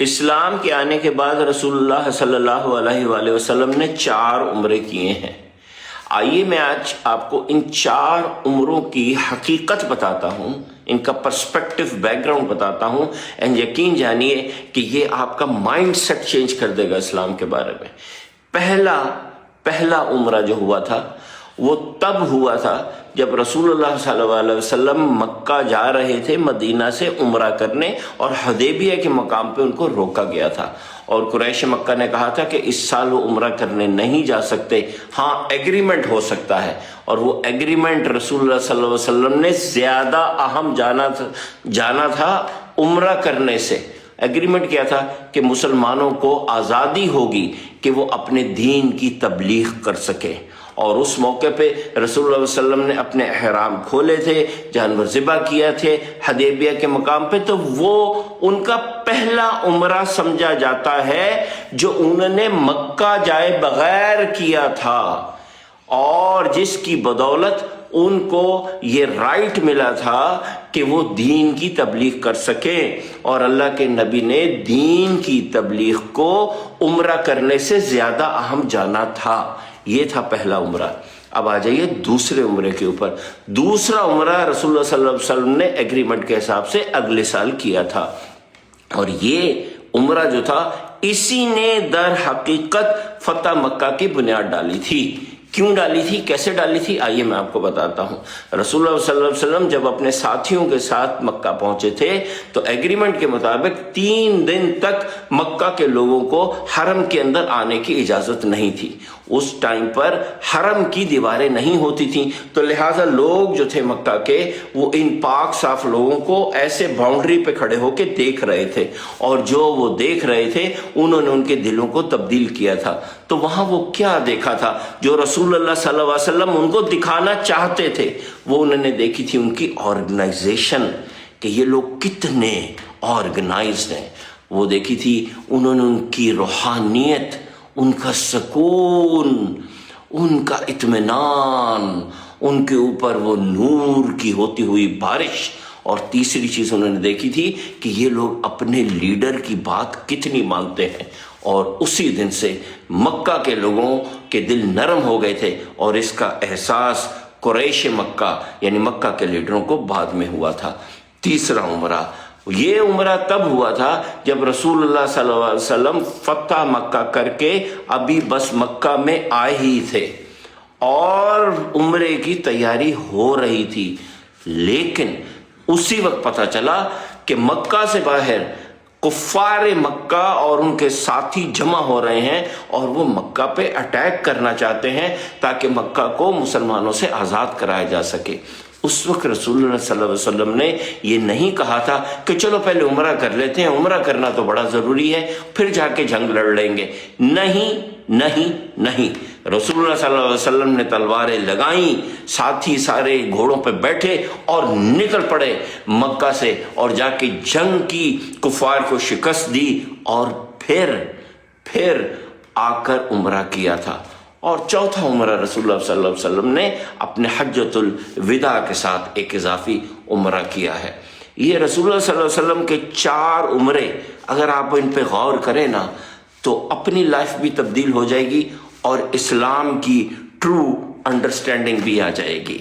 اسلام کے آنے کے بعد رسول اللہ صلی اللہ علیہ وآلہ وسلم نے 4 عمرے کیے ہیں۔ آئیے میں آج آپ کو ان 4 عمروں کی حقیقت بتاتا ہوں، ان کا پرسپیکٹو بیک گراؤنڈ بتاتا ہوں، اینڈ یقین جانیے کہ یہ آپ کا مائنڈ سیٹ چینج کر دے گا اسلام کے بارے میں۔ پہلا عمرہ جو ہوا تھا وہ تب ہوا تھا جب رسول اللہ صلی اللہ علیہ وسلم مکہ جا رہے تھے مدینہ سے عمرہ کرنے، اور حدیبیہ کے مقام پہ ان کو روکا گیا تھا، اور قریش مکہ نے کہا تھا کہ اس سال وہ عمرہ کرنے نہیں جا سکتے، ہاں ایگریمنٹ ہو سکتا ہے، اور وہ ایگریمنٹ رسول اللہ صلی اللہ علیہ وسلم نے زیادہ اہم جانا تھا عمرہ کرنے سے۔ ایگریمنٹ کیا تھا کہ مسلمانوں کو آزادی ہوگی کہ وہ اپنے دین کی تبلیغ کر سکے، اور اس موقع پہ رسول اللہ علیہ وسلم نے اپنے احرام کھولے تھے، جانور ذبح کیا تھے حدیبیہ کے مقام پہ، تو وہ ان کا پہلا عمرہ سمجھا جاتا ہے جو انہوں نے مکہ جائے بغیر کیا تھا، اور جس کی بدولت ان کو یہ رائٹ ملا تھا کہ وہ دین کی تبلیغ کر سکے، اور اللہ کے نبی نے دین کی تبلیغ کو عمرہ کرنے سے زیادہ اہم جانا تھا۔ یہ تھا پہلا عمرہ۔ اب آ جائیے دوسرے عمرے کے اوپر۔ دوسرا عمرہ رسول اللہ صلی اللہ علیہ وسلم نے ایگریمنٹ کے حساب سے اگلے سال کیا تھا، اور یہ عمرہ جو تھا اسی نے در حقیقت فتح مکہ کی بنیاد ڈالی تھی۔ کیوں ڈالی تھی، کیسے ڈالی تھی، آئیے میں آپ کو بتاتا ہوں۔ رسول اللہ صلی اللہ علیہ وسلم جب اپنے ساتھیوں کے ساتھ مکہ پہنچے تھے تو ایگریمنٹ کے مطابق 3 دن تک مکہ کے لوگوں کو حرم کے اندر آنے کی اجازت نہیں تھی۔ اس ٹائم پر حرم کی دیواریں نہیں ہوتی تھیں، تو لہٰذا لوگ جو تھے مکہ کے وہ ان پاک صاف لوگوں کو ایسے باؤنڈری پہ کھڑے ہو کے دیکھ رہے تھے، اور جو وہ دیکھ رہے تھے انہوں نے ان کے دلوں کو تبدیل کیا تھا۔ تو وہاں وہ کیا دیکھا تھا جو رسول اللہ صلی اللہ علیہ وسلم ان کو دکھانا چاہتے تھے؟ وہ انہوں نے دیکھی تھی ان کی آرگنائزیشن، کہ یہ لوگ کتنے آرگنائزڈ ہیں۔ وہ دیکھی تھی انہوں نے ان کی روحانیت، ان کا سکون، ان کا اطمینان، ان کے اوپر وہ نور کی ہوتی ہوئی بارش، اور تیسری چیز انہوں نے دیکھی تھی کہ یہ لوگ اپنے لیڈر کی بات کتنی مانتے ہیں، اور اسی دن سے مکہ کے لوگوں کے دل نرم ہو گئے تھے، اور اس کا احساس قریش مکہ یعنی مکہ کے لیڈروں کو بعد میں ہوا تھا۔ تیسرا عمرہ، یہ عمرہ تب ہوا تھا جب رسول اللہ صلی اللہ علیہ وسلم فتح مکہ کر کے ابھی بس مکہ میں آئے ہی تھے، اور عمرے کی تیاری ہو رہی تھی، لیکن اسی وقت پتہ چلا کہ مکہ سے باہر کفار مکہ اور ان کے ساتھی جمع ہو رہے ہیں، اور وہ مکہ پہ اٹیک کرنا چاہتے ہیں تاکہ مکہ کو مسلمانوں سے آزاد کرایا جا سکے۔ اس وقت رسول اللہ صلی اللہ علیہ وسلم نے یہ نہیں کہا تھا کہ چلو پہلے عمرہ کر لیتے ہیں، عمرہ کرنا تو بڑا ضروری ہے، پھر جا کے جنگ لڑ لیں گے۔ نہیں، رسول اللہ صلی اللہ علیہ وسلم نے تلواریں لگائیں، ساتھی سارے گھوڑوں پہ بیٹھے اور نکل پڑے مکہ سے، اور جا کے جنگ کی، کفار کو شکست دی، اور پھر آ کر عمرہ کیا تھا۔ اور چوتھا عمرہ رسول اللہ صلی اللہ علیہ وسلم نے اپنے حجۃ الوداع کے ساتھ ایک اضافی عمرہ کیا ہے۔ یہ رسول اللہ صلی اللہ علیہ وسلم کے 4 عمرے اگر آپ ان پہ غور کریں نا تو اپنی لائف بھی تبدیل ہو جائے گی، اور اسلام کی ٹرو انڈرسٹینڈنگ بھی آ جائے گی۔